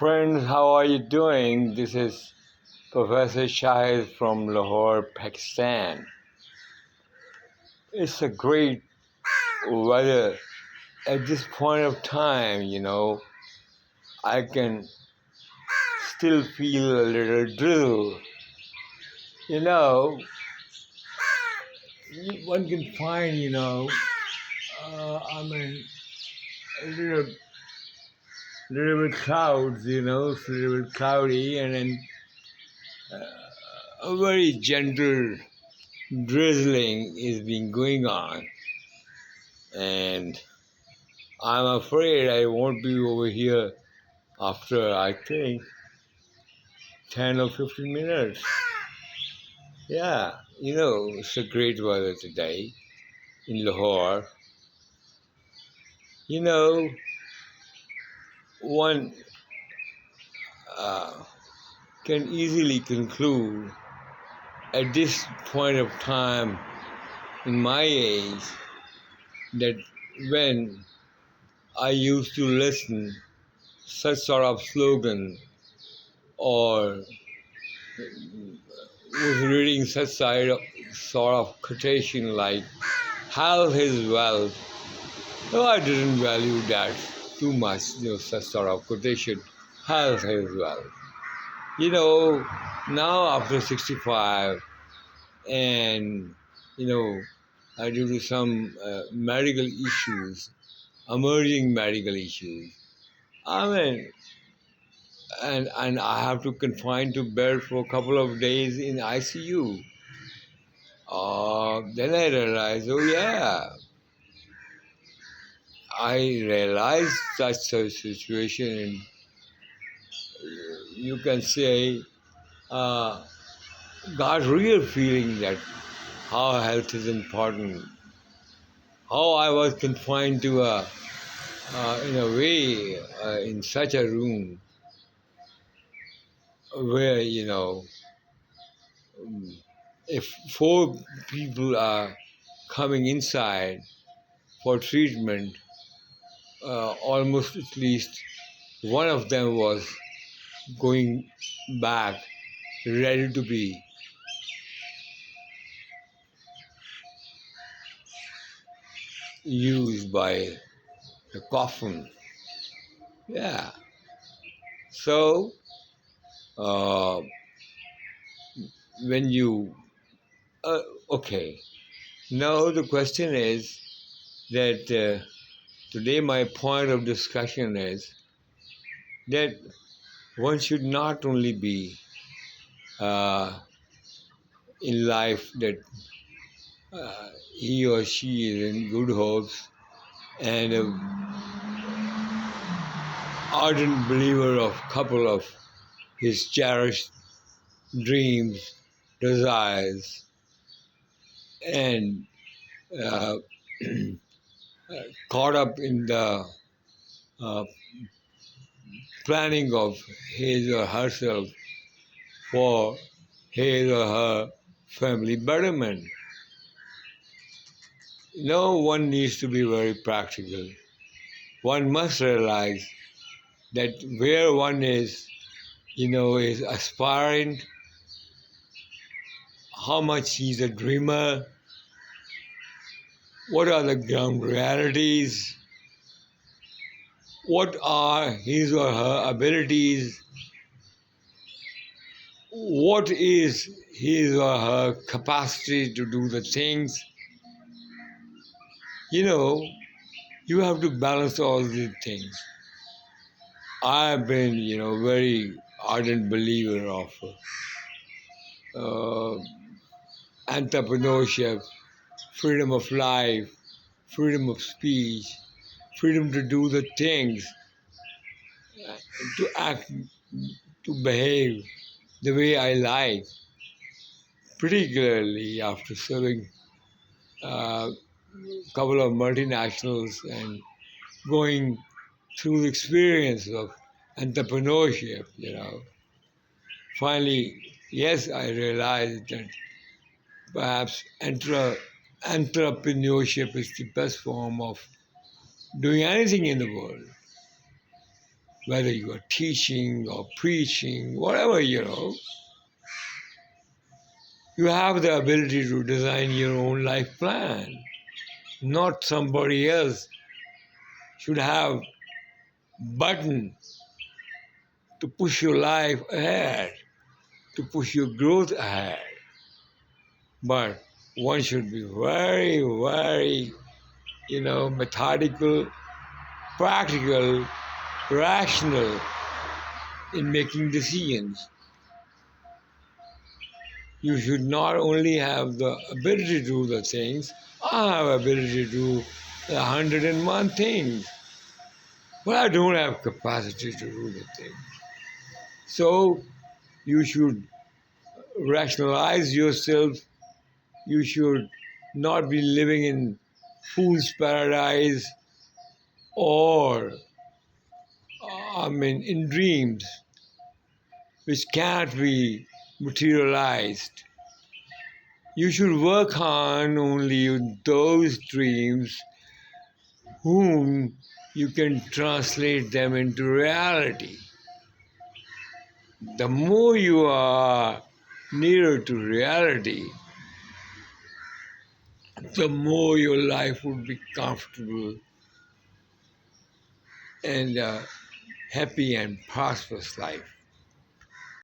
friends, how are you doing? This is Professor Shahid from Lahore, Pakistan. It's a great weather. At this point of time, I can still feel a little drizzle. You know, one can find, a little bit clouds, it's a little bit cloudy, and then a very gentle drizzling is being going on. And I'm afraid I won't be over here after, I think, 10 or 15 minutes. Yeah, it's a great weather today in Lahore. One uh, can easily conclude at this point of time in my age that when I used to listen such sort of slogan or was reading such sort of quotation like health is wealth. No, I didn't value that too much, such sort of quotation, health is wealth. Now after 65 and, due to some medical issues, emerging medical issues, I mean, and I have to confine to bed for a couple of days in ICU. Then I realized, oh yeah, I realized such a situation, and you can say, got real feeling that how health is important, how I was confined to in a way, in such a room where, if four people are coming inside for treatment, almost at least one of them was going back, ready to be used by the coffin. Yeah. So, uh, when you, okay, now the question is that today my point of discussion is that one should not only be uh, in life that he or she is in good hopes and an ardent believer of couple of his cherished dreams, desires, and uh, caught up in the uh, planning of his or herself for his or her family betterment. No one needs to be very practical. One must realize that where one is aspiring, how much he's a dreamer, what are the ground realities, what are his or her abilities, what is his or her capacity to do the things. You have to balance all these things. I've been, very ardent believer of uh, entrepreneurship, freedom of life, freedom of speech, freedom to do the things, to act, to behave the way I like, particularly after serving a couple of multinationals and going through the experience of entrepreneurship, Finally, yes, I realized that perhaps entrepreneurship is the best form of doing anything in the world. whether you are teaching or preaching, whatever, you have the ability to design your own life plan. Not somebody else should have button to push your life ahead, to push your growth ahead. But one should be very, very, methodical, practical, rational in making decisions. You should not only have the ability to do the things, I have ability to do 101 things, but I don't have capacity to do the things. So you should rationalize yourself. You should not be living in fool's paradise or, in dreams which can't be materialized. You should work on only those dreams whom you can translate them into reality. The more you are nearer to reality, the more your life would be comfortable and happy and prosperous life.